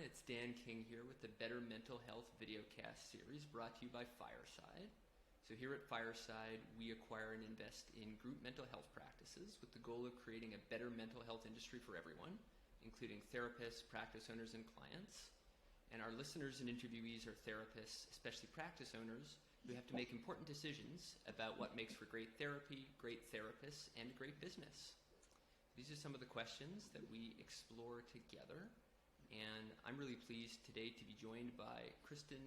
It's Dan King here with the Better Mental Health videocast series brought to you by Fireside. So here at Fireside, we acquire and invest in group mental health practices with the goal of creating a better mental health industry for everyone, including therapists, practice owners, and clients. And our listeners and interviewees are therapists, especially practice owners, who have to make important decisions about what makes for great therapy, great therapists, and great business. These are some of the questions that we explore together. And I'm really pleased today to be joined by Kristen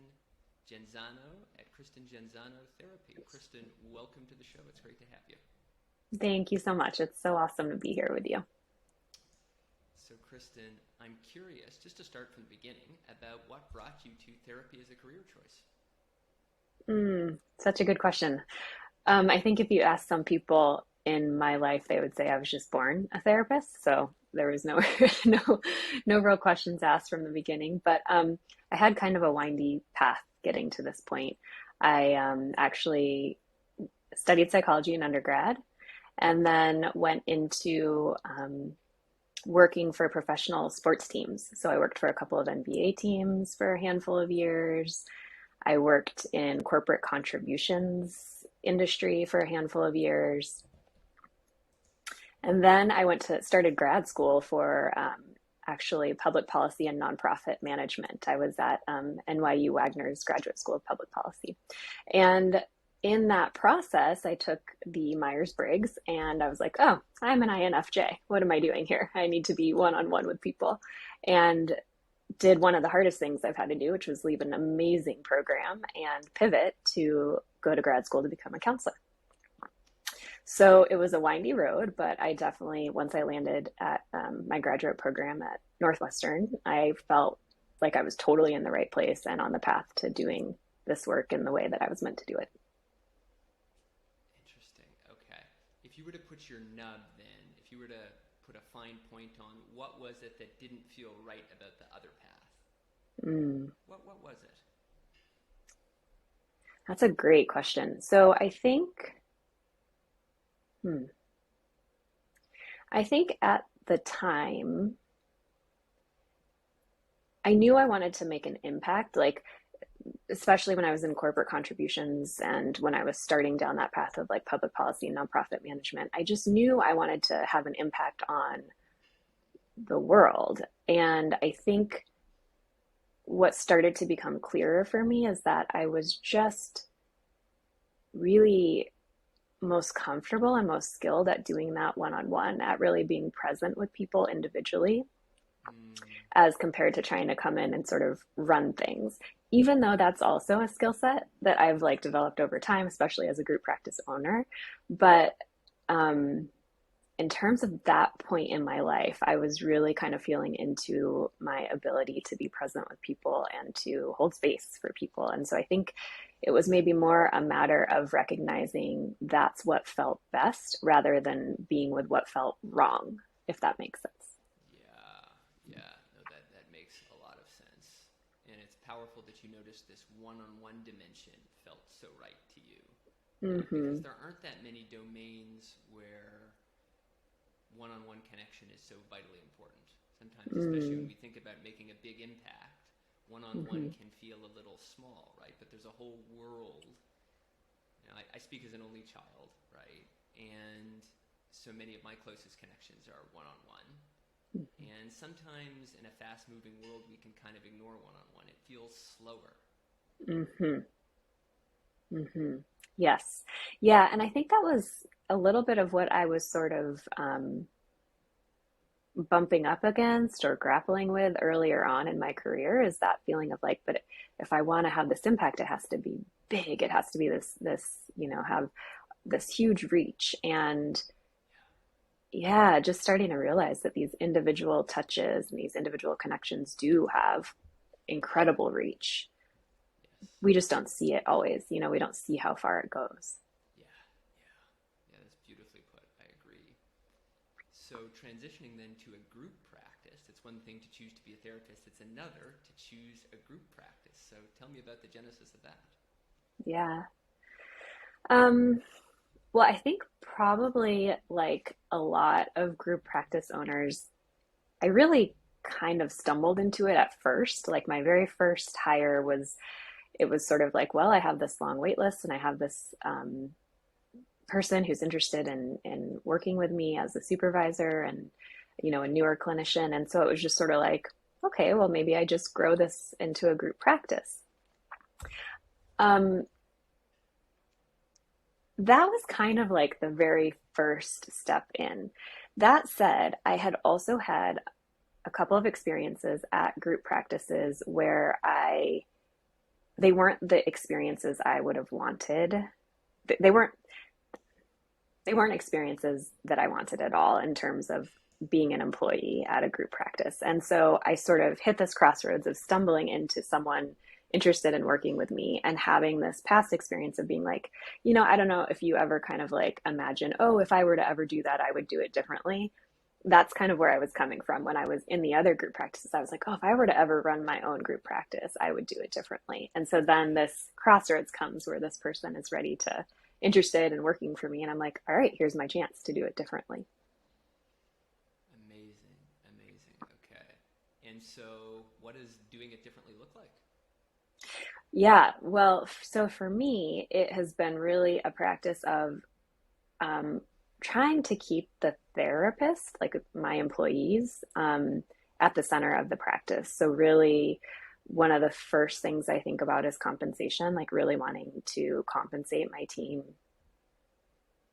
Genzano at Kristen Genzano Therapy. Kristen, welcome to the show. It's great to have you. Thank you so much. It's so awesome to be here with you. So Kristen, I'm curious, just to start from the beginning, about what brought you to therapy as a career choice? Such a good question. I think if you ask some people in my life, they would say I was just born a therapist. So there was no no real questions asked from the beginning. But I had kind of a windy path getting to this point. I actually studied psychology in undergrad and then went into working for professional sports teams. So I worked for a couple of NBA teams for a handful of years. I worked in corporate contributions industry for a handful of years. And then I started grad school for actually public policy and nonprofit management. I was at NYU Wagner's Graduate School of Public Policy. And in that process, I took the Myers-Briggs and I was like, oh, I'm an INFJ. What am I doing here? I need to be one-on-one with people. And did one of the hardest things I've had to do, which was leave an amazing program and pivot to go to grad school to become a counselor. So it was a windy road, but I definitely, once I landed at my graduate program at Northwestern, I felt like I was totally in the right place and on the path to doing this work in the way that I was meant to do it. Interesting. Okay. If you were to put your nub then, if you were to put a fine point on what was it that didn't feel right about the other path? What was it? That's a great question. So I think at the time, I knew I wanted to make an impact, like, especially when I was in corporate contributions and when I was starting down that path of like public policy and nonprofit management. I just knew I wanted to have an impact on the world. And I think what started to become clearer for me is that I was just really most comfortable and most skilled at doing that one-on-one, at really being present with people individually, as compared to trying to come in and sort of run things, even though that's also a skill set that I've like developed over time, especially as a group practice owner. But in terms of that point in my life, I was really kind of feeling into my ability to be present with people and to hold space for people. And so I think it was maybe more a matter of recognizing that's what felt best rather than being with what felt wrong, if that makes sense. Yeah, no, that makes a lot of sense. And it's powerful that you noticed this one-on-one dimension felt so right to you. Because there aren't that many domains where one-on-one connection is so vitally important. Sometimes, especially when we think about making a big impact, one-on-one can feel a little small, right? But there's a whole world. You know, I speak as an only child, right? And so many of my closest connections are one-on-one. And sometimes in a fast-moving world, we can kind of ignore one-on-one. It feels slower. Yes. Yeah. And I think that was a little bit of what I was sort of bumping up against or grappling with earlier on in my career, is that feeling of like, but if I want to have this impact, it has to be big. It has to be this, have this huge reach. And yeah, just starting to realize that these individual touches and these individual connections do have incredible reach. We just don't see it always. We don't see how far it goes. Yeah, that's beautifully put. I agree. So transitioning then to a group practice, it's one thing to choose to be a therapist. It's another to choose a group practice. So tell me about the genesis of that. Yeah. Well, I think probably like a lot of group practice owners, I really kind of stumbled into it at first. Like my very first hire was, it was sort of like, well, I have this long wait list and I have this person who's interested in working with me as a supervisor and, a newer clinician. And so it was just sort of like, okay, well, maybe I just grow this into a group practice. Um, that was kind of like the very first step in. That said, I had also had a couple of experiences at group practices where they weren't the experiences I would have wanted. They weren't experiences that I wanted at all in terms of being an employee at a group practice. And so I sort of hit this crossroads of stumbling into someone interested in working with me and having this past experience of being like, I don't know if you ever kind of like imagine, oh, if I were to ever do that, I would do it differently. That's kind of where I was coming from when I was in the other group practices. I was like, oh, if I were to ever run my own group practice, I would do it differently. And so then this crossroads comes where this person is interested in working for me. And I'm like, all right, here's my chance to do it differently. Amazing. Amazing. Okay. And so what does doing it differently look like? Yeah, well, so for me, it has been really a practice of trying to keep the therapist, like my employees, at the center of the practice. So really, one of the first things I think about is compensation, like really wanting to compensate my team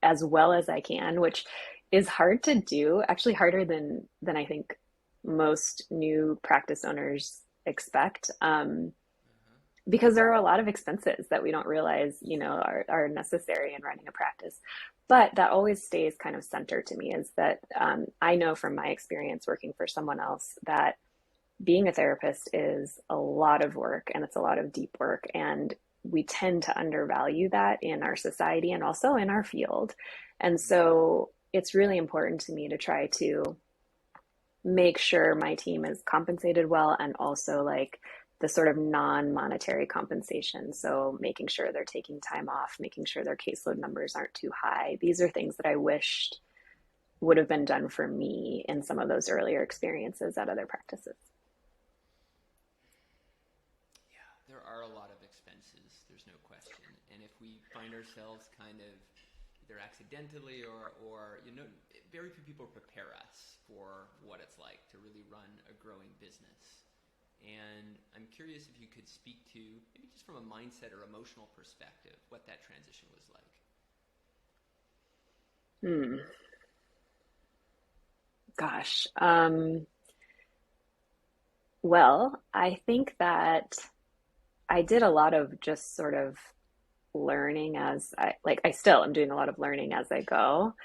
as well as I can, which is hard to do, actually harder than I think most new practice owners expect. Because there are a lot of expenses that we don't realize, are necessary in running a practice. But that always stays kind of center to me is that I know from my experience working for someone else that being a therapist is a lot of work and it's a lot of deep work. And we tend to undervalue that in our society and also in our field. And so it's really important to me to try to make sure my team is compensated well and also like the sort of non-monetary compensation. So making sure they're taking time off, making sure their caseload numbers aren't too high. These are things that I wished would have been done for me in some of those earlier experiences at other practices. Yeah, there are a lot of expenses, there's no question. And if we find ourselves kind of either accidentally or very few people prepare us for what it's like to really run a growing business. And I'm curious if you could speak to, maybe just from a mindset or emotional perspective, what that transition was like. Gosh. Well, I think that I did a lot of just sort of learning as I still am doing a lot of learning as I go.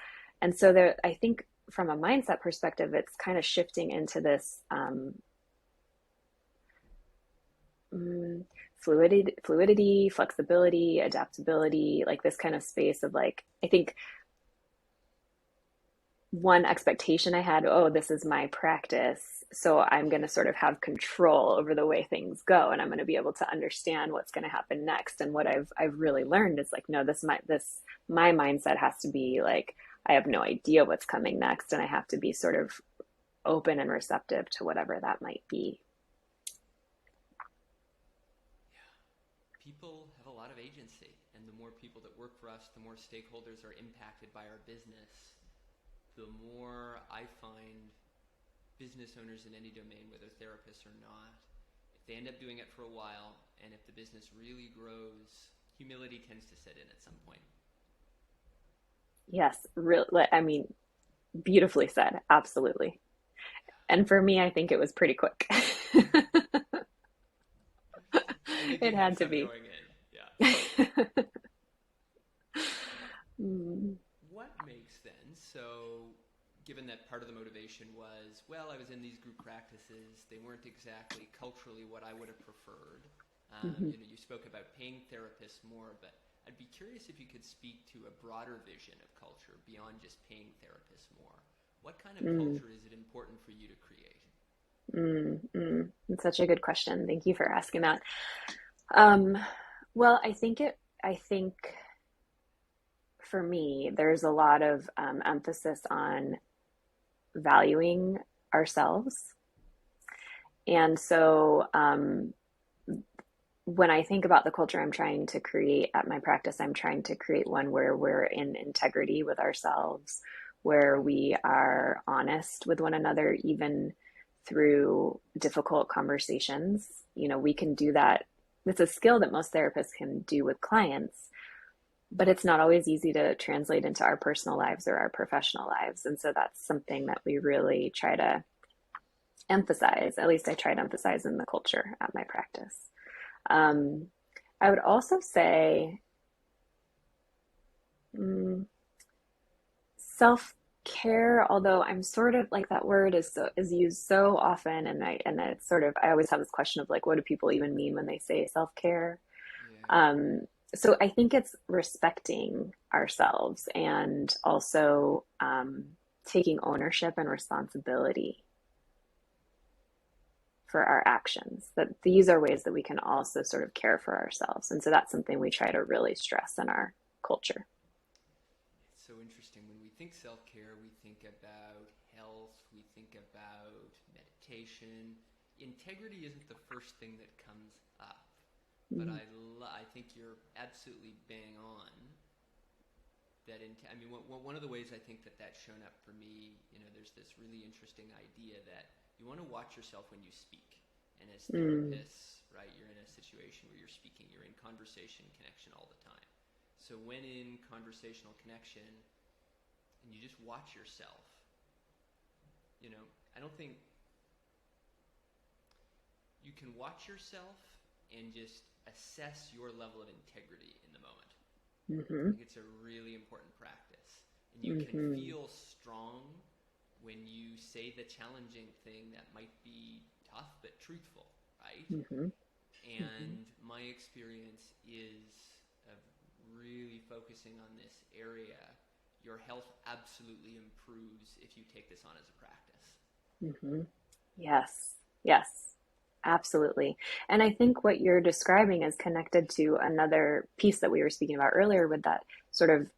And so I think from a mindset perspective, it's kind of shifting into this fluidity, flexibility, adaptability, like this kind of space of like, I think one expectation I had, oh, this is my practice, so I'm going to sort of have control over the way things go, and I'm going to be able to understand what's going to happen next. And what I've really learned is like, no, my mindset has to be like, I have no idea what's coming next, and I have to be sort of open and receptive to whatever that might be. People have a lot of agency, and the more people that work for us, the more stakeholders are impacted by our business, the more I find business owners in any domain, whether therapists or not, if they end up doing it for a while, and if the business really grows, humility tends to set in at some point. Yes, beautifully said. Absolutely. And for me, I think it was pretty quick. It had to be. Going in. Yeah. What makes then, so given that part of the motivation was, well, I was in these group practices, they weren't exactly culturally what I would have preferred. You spoke about paying therapists more, but I'd be curious if you could speak to a broader vision of culture beyond just paying therapists more. What kind of culture is it important for you to create? It's such a good question. Thank you for asking that. Well, I think for me, there's a lot of emphasis on valuing ourselves And so when I think about the culture I'm trying to create at my practice, I'm trying to create one where we're in integrity with ourselves, where we are honest with one another, even through difficult conversations. You know, we can do that. It's a skill that most therapists can do with clients, but it's not always easy to translate into our personal lives or our professional lives. And so that's something that we really try to emphasize. At least I try to emphasize in the culture at my practice. Um, I would also say self-care, although I'm sort of like that word is used so often, and it's sort of I always have this question of like, what do people even mean when they say self-care? Yeah. Um, so I think it's respecting ourselves and also taking ownership and responsibility for our actions. That these are ways that we can also sort of care for ourselves. And so that's something we try to really stress in our culture. It's so interesting. When we think self-care, we think about health, we think about meditation. Integrity isn't the first thing that comes up, but Mm-hmm. I think you're absolutely bang on. One of the ways I think that that's shown up for me, there's this really interesting idea that you want to watch yourself when you speak. And as Mm. therapists, right, you're in a situation where you're speaking, you're in conversation connection all the time. So when in conversational connection and you just watch yourself, I don't think you can watch yourself and just assess your level of integrity in the moment. I Mm-hmm. think it's a really important practice. And you can Mm-hmm. feel strong when you say the challenging thing that might be tough but truthful, right? Mm-hmm. Mm-hmm. And my experience is of really focusing on this area. Your health absolutely improves if you take this on as a practice. Mm-hmm. Yes. Yes. Absolutely. And I think what you're describing is connected to another piece that we were speaking about earlier with that sort of,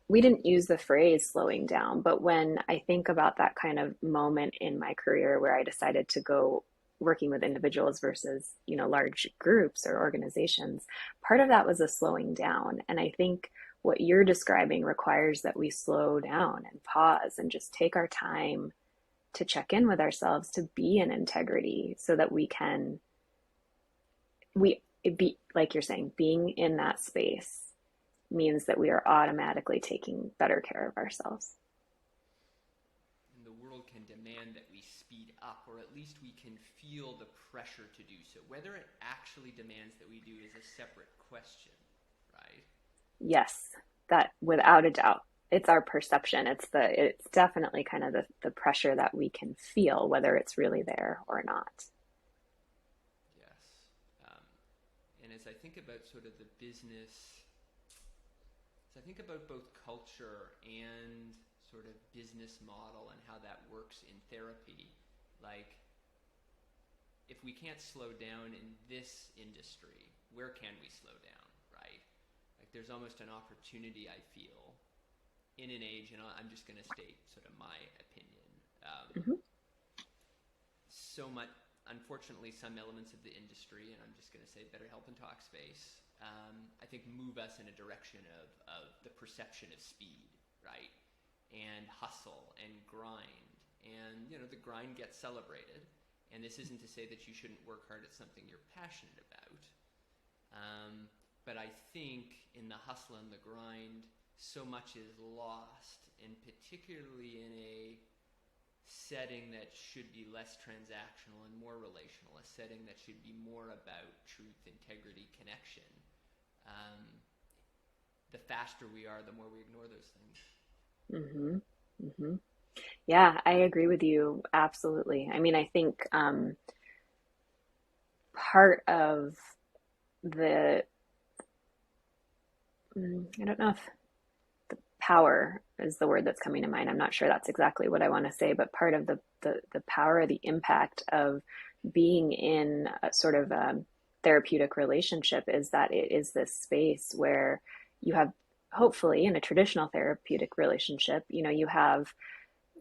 we didn't use the phrase slowing down, but when I think about that kind of moment in my career where I decided to go working with individuals versus, large groups or organizations, part of that was a slowing down. And I think what you're describing requires that we slow down and pause and just take our time to check in with ourselves, to be in integrity so that we be like you're saying, being in that space means that we are automatically taking better care of ourselves. And the world can demand that we speed up, or at least we can feel the pressure to do so. Whether it actually demands that we do is a separate question, right? Yes, that without a doubt. It's our perception. It's definitely kind of the pressure that we can feel, whether it's really there or not. Yes. And as I think about sort of the business, as I think about both culture and sort of business model and how that works in therapy, like if we can't slow down in this industry, where can we slow down, right? Like there's almost an opportunity, I feel, in an age, and I'm just going to state sort of my opinion. Mm-hmm. So much, unfortunately, some elements of the industry, and I'm just going to say better health and talk space, I think move us in a direction of the perception of speed, right? And hustle and grind. And, the grind gets celebrated. And this isn't to say that you shouldn't work hard at something you're passionate about. But I think in the hustle and the grind, so much is lost, and particularly in a setting that should be less transactional and more relational, a setting that should be more about truth, integrity, connection. The faster we are, the more we ignore those things. Mm-hmm. Mm-hmm. Yeah, I agree with you. Absolutely. I mean, I think part of the, I don't know if power is the word that's coming to mind. I'm not sure that's exactly what I want to say, but part of the power, the impact of being in a sort of a therapeutic relationship is that it is this space where you have, hopefully in a traditional therapeutic relationship, you have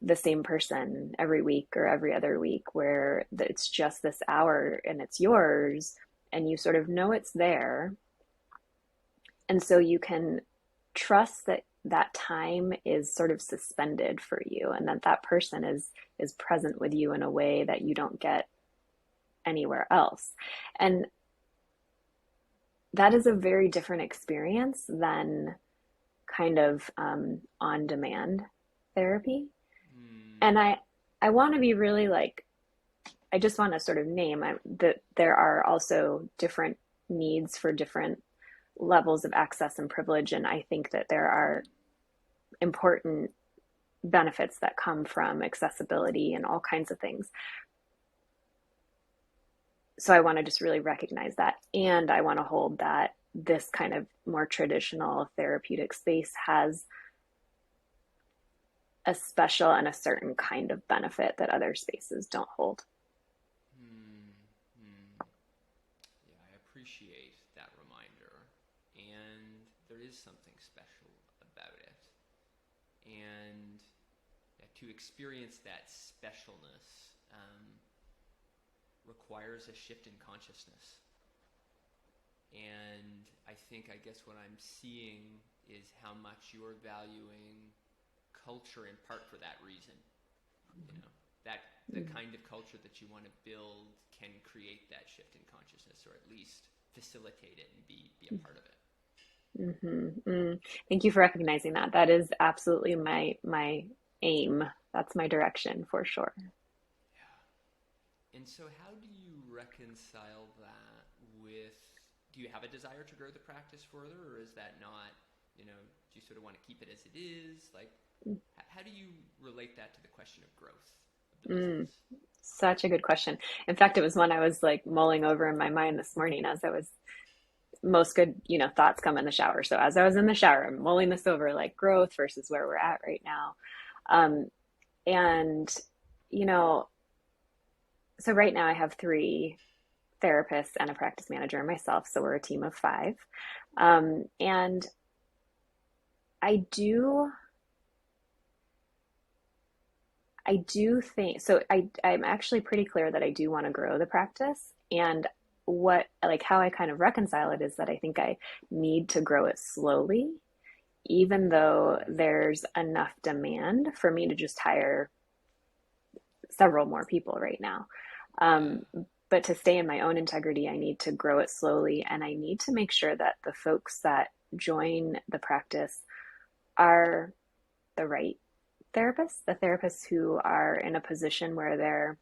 the same person every week or every other week where it's just this hour and it's yours and you sort of know it's there. And so you can trust that that time is sort of suspended for you and that that person is present with you in a way that you don't get anywhere else. And that is a very different experience than kind of on demand therapy. And I want to be really like, I just want to sort of name that there are also different needs for different levels of access and privilege. And I think that there are important benefits that come from accessibility and all kinds of things. So I want to just really recognize that. And I want to hold that this kind of more traditional therapeutic space has a special and a certain kind of benefit that other spaces don't hold. Yeah, I appreciate that reminder. And there is something special about it. And to experience that specialness requires a shift in consciousness. And I guess what I'm seeing is how much you're valuing culture in part for that reason. You know, that the kind of culture that you want to build can create that shift in consciousness, or at least facilitate it and be a part of it. Thank you for recognizing that. That is absolutely my aim. That's my direction for sure. And so how do you reconcile that with, do you have a desire to grow the practice further, or is that not, do you sort of want to keep it as it is? Like, how do you relate that to the question of growth of the business? Such a good question. In fact, it was one I was like mulling over in my mind this morning as I was, most good, thoughts come in the shower. So as I was in the shower, I'm mulling this over, like growth versus where we're at right now. And, so right now I have 3 therapists and a practice manager and myself. So we're a team of 5. And I do think, so I'm actually pretty clear that I do want to grow the practice. And how I kind of reconcile it is that I think I need to grow it slowly, even though there's enough demand for me to just hire several more people right now. But to stay in my own integrity, I need to grow it slowly. And I need to make sure that the folks that join the practice are the right therapists, the therapists who are in a position where they're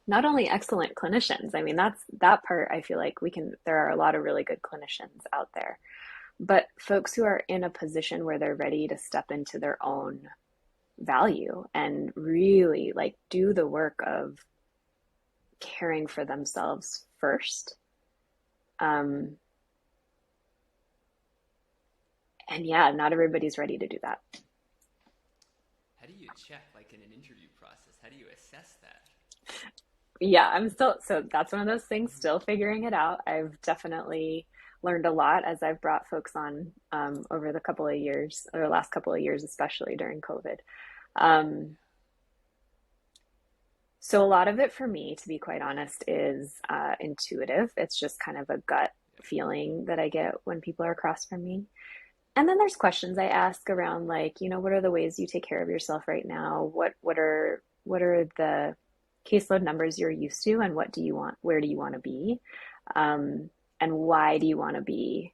not only excellent clinicians. I mean, that part, I feel like there are a lot of really good clinicians out there, but folks who are in a position where they're ready to step into their own value and really like do the work of caring for themselves first. And yeah, not everybody's ready to do that. How do you check, like in an interview process, how do you assess that? Yeah, so that's one of those things, still figuring it out. I've definitely learned a lot as I've brought folks on over the couple of years, or last couple of years, especially during COVID. So a lot of it for me, to be quite honest, is intuitive. It's just kind of a gut feeling that I get when people are across from me. And then there's questions I ask around, like, what are the ways you take care of yourself right now? What are the caseload numbers you're used to, and what do you want? Where do you want to be? And why do you want to be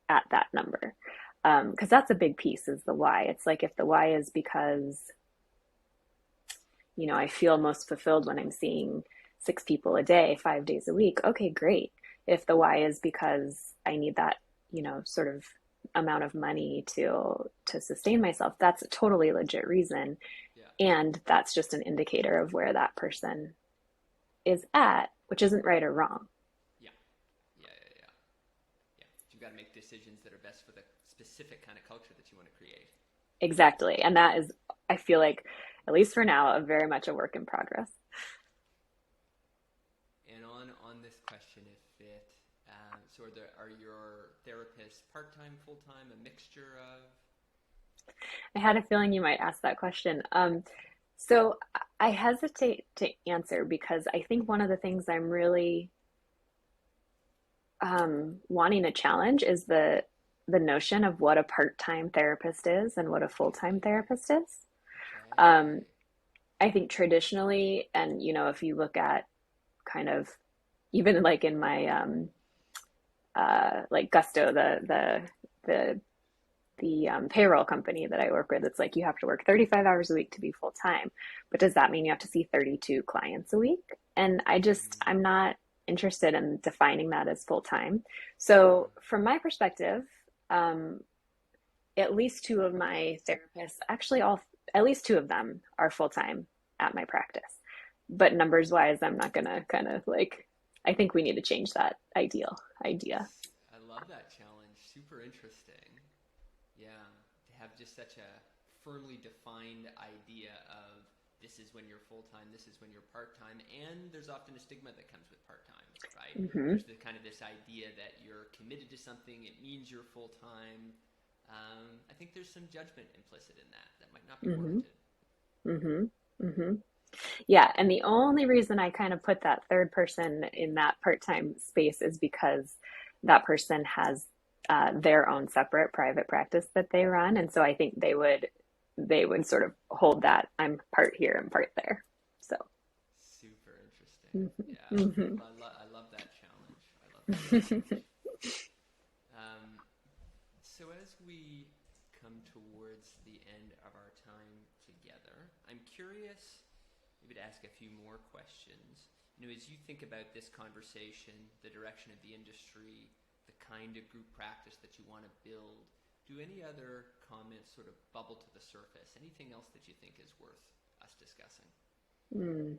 at that number? Because that's a big piece, is the why. It's like, if the why is because I feel most fulfilled when I'm seeing 6 people a day, 5 days a week. Okay, great. If the why is because I need that, sort of amount of money to sustain myself, that's a totally legit reason. Yeah. And that's just an indicator of where that person is at, which isn't right or wrong. Yeah. You've got to make decisions that are best for the specific kind of culture that you want to create. Exactly. And that is, I feel like, at least for now, very much a work in progress. And on this question, are your therapists part-time, full-time, a mixture of? I had a feeling you might ask that question. So I hesitate to answer because I think one of the things I'm really wanting to challenge is the notion of what a part-time therapist is and what a full-time therapist is. Um, Okay. I think traditionally, and if you look at kind of even like in my like Gusto, the payroll company that I work with, it's like you have to work 35 hours a week to be full time. But does that mean you have to see 32 clients a week? And I'm not interested in defining that as full time. Uh-huh. So, from my perspective, um, at least two of my therapists, actually, at least two of them are full time at my practice. But numbers wise, I'm not going to kind of like, I think we need to change that idea. I love that challenge. Super interesting. Yeah, to have just such a firmly defined idea of this is when you're full time, this is when you're part time, and there's often a stigma that comes with part time, right? Hmm. There's the kind of this idea that you're committed to something, it means you're full time. I think there's some judgment implicit in that that might not be Hmm. warranted. Hmm. Hmm. Yeah, and the only reason I kind of put that third person in that part-time space is because that person has their own separate private practice that they run, and so I think they would sort of hold that I'm part here and part there. So, Super interesting. mhm, Yeah, mhm. I love that challenge. I love that challenge. Um, so as we come towards the end of our time together, I'm curious, maybe to ask a few more questions. As you think about this conversation, the direction of the industry, the kind of group practice that you want to build, do any other comments sort of bubble to the surface? Anything else that you think is worth us discussing? Mm.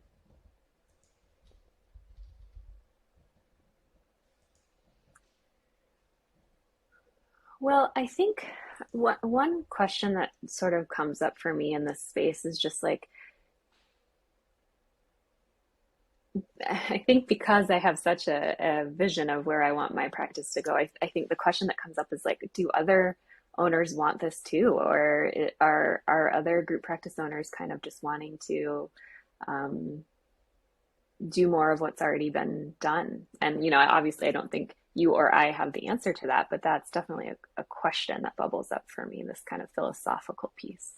Well, I think one question that sort of comes up for me in this space is just like, I think because I have such a vision of where I want my practice to go, I think the question that comes up is like, do other owners want this too? Or are other group practice owners kind of just wanting to um, do more of what's already been done? And, obviously, I don't think you or I have the answer to that, but that's definitely a question that bubbles up for me, this kind of philosophical piece.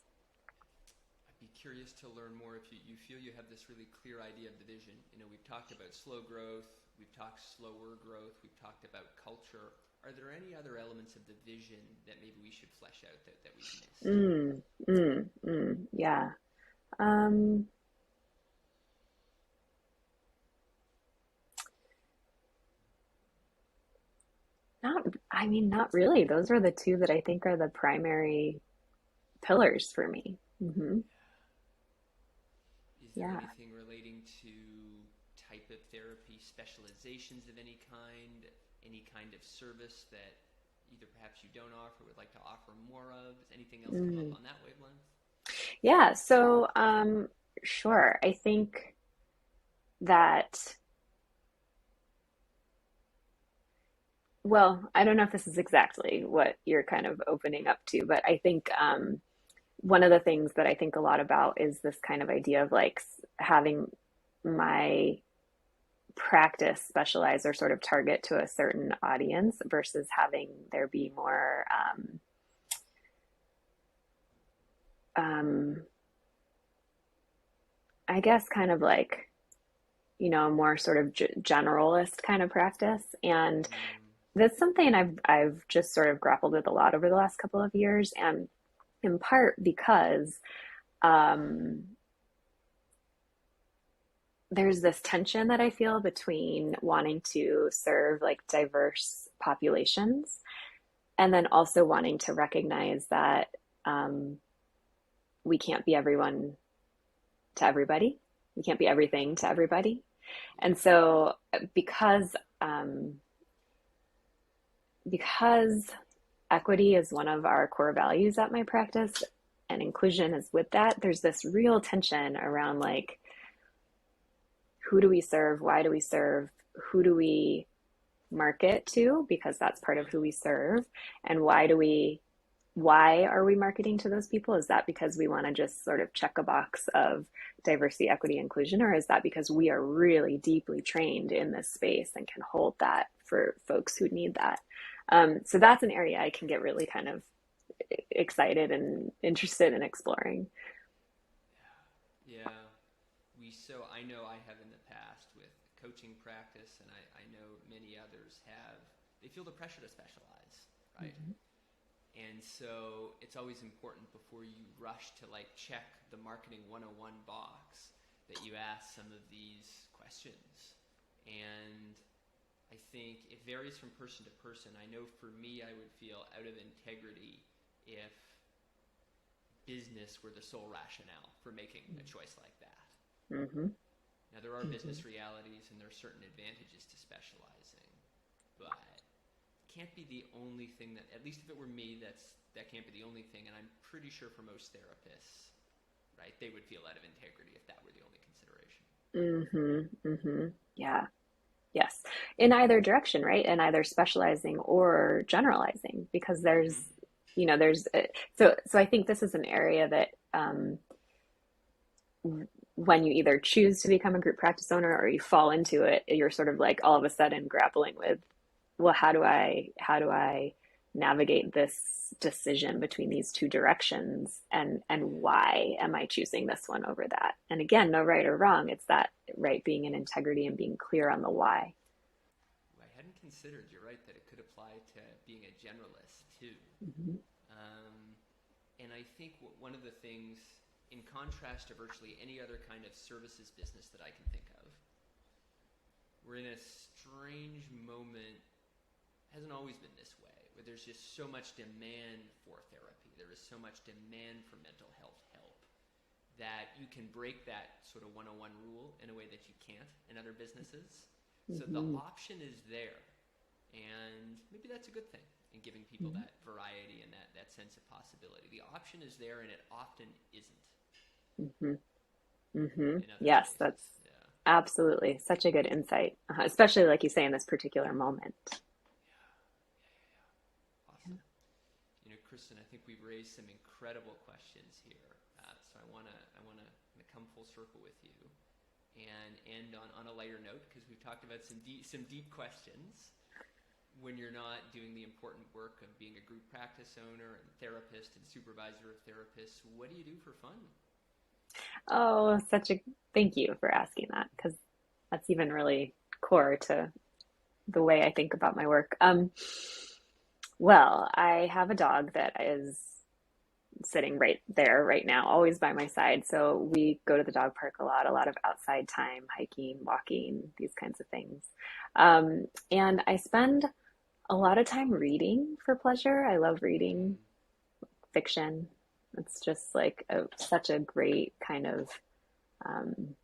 I'd be curious to learn more if you feel you have this really clear idea of the vision. We've talked about slow growth, we've talked slower growth, we've talked about culture. Are there any other elements of the vision that maybe we should flesh out that we've missed? Yeah. Um, Not, I mean, not really. Those are the two that I think are the primary pillars for me. Is there Yeah. anything relating to type of therapy, specializations of any kind of service that either perhaps you don't offer, would like to offer more of? Does anything else come up Mm. on that wavelength? Yeah. So, sure. I think that, well, I don't know if this is exactly what you're kind of opening up to, but I think one of the things that I think a lot about is this kind of idea of like having my practice specialize or sort of target to a certain audience versus having there be more um, I guess kind of like, a more sort of generalist kind of practice. And Mm, that's something I've just sort of grappled with a lot over the last couple of years, and in part because um, there's this tension that I feel between wanting to serve like diverse populations and then also wanting to recognize that um, we can't be everyone to everybody. We can't be everything to everybody. And yeah. so because um, because equity is one of our core values at my practice and inclusion is with that, there's this real tension around like who do we serve, why do we serve, who do we market to because that's part of who we serve, and why do we why are we marketing to those people? Is that because we want to just sort of check a box of diversity, equity, inclusion, or is that because we are really deeply trained in this space and can hold that for folks who need that? So that's an area I can get really kind of excited and interested in exploring. Yeah. I know I have in the past with coaching practice, and I know many others have, they feel the pressure to specialize, right? Mm-hmm. And so it's always important before you rush to like check the marketing 101 box that you ask some of these questions. And I think it varies from person to person. I know for me, I would feel out of integrity if business were the sole rationale for making a choice like that. Mm-hmm. Now, there are business realities and there are certain advantages to specializing, but it can't be the only thing that, at least if it were me, that can't be the only thing. And I'm pretty sure for most therapists, right, they would feel out of integrity if that were the only consideration. Mm-hmm. Mm-hmm. Yeah. Yes. In either direction, right? In either specializing or generalizing, because there's, Mm-hmm. there's, so I think this is an area that, when you either choose to become a group practice owner or you fall into it, you're sort of like all of a sudden grappling with, well, how do I navigate this decision between these two directions, and why am I choosing this one over that? And again, no right or wrong. It's that right being in integrity and being clear on the why. I hadn't considered, you're right, that it could apply to being a generalist too. Mm-hmm. Um, and I think one of the things, in contrast to virtually any other kind of services business that I can think of, we're in a strange moment, hasn't always been this way, where there's just so much demand for therapy. There is so much demand for mental health help that you can break that sort of 101 rule in a way that you can't in other businesses. So the Mm-hmm. option is there, and maybe that's a good thing in giving people that variety and that sense of possibility. The option is there, and it often isn't Mm-hmm. Mm-hmm. in other Yes, spaces. that's Yeah. absolutely such a good insight, especially like you say in this particular moment. Awesome. Kristen, I think we've raised some incredible questions here. So I wanna come full circle with you and end on a lighter note, because we've talked about some deep questions. When you're not doing the important work of being a group practice owner and therapist and supervisor of therapists, what do you do for fun? Oh, thank you for asking that, because that's even really core to the way I think about my work. Well, I have a dog that is sitting right there right now, always by my side. So we go to the dog park a lot of outside time, hiking, walking, these kinds of things. And I spend a lot of time reading for pleasure. I love reading Mm-hmm. fiction. It's just like such a great kind of, um,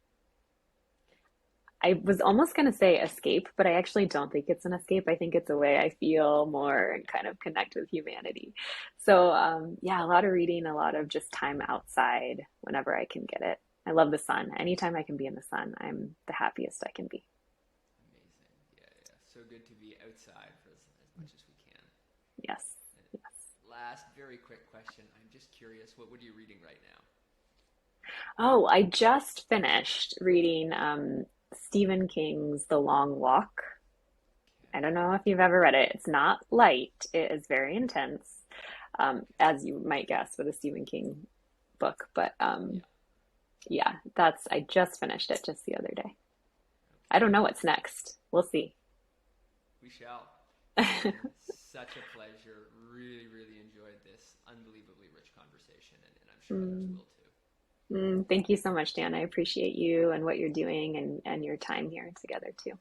I was almost going to say escape, but I actually don't think it's an escape. I think it's a way I feel more and kind of connect with humanity. So, yeah, a lot of reading, a lot of just time outside whenever I can get it. I love the sun. Anytime I can be in the sun, I'm the happiest I can be. Amazing. Yeah, yeah. So good to be outside for as much as we can. Yes. And Yes. last, very quick question. I'm just curious, what are you reading right now? Oh, I just finished reading Stephen King's The Long Walk. I don't know if you've ever read it. It's not light. It is very intense, as you might guess with a Stephen King book. But Yeah. yeah, I just finished it just the other day. I Okay. don't know what's next. We'll see. We shall. Kristen, such a pleasure. Really, really enjoyed this unbelievably rich conversation, and I'm sure others Mm, will too. thank you so much, Dan. I appreciate you and what you're doing and your time here together too.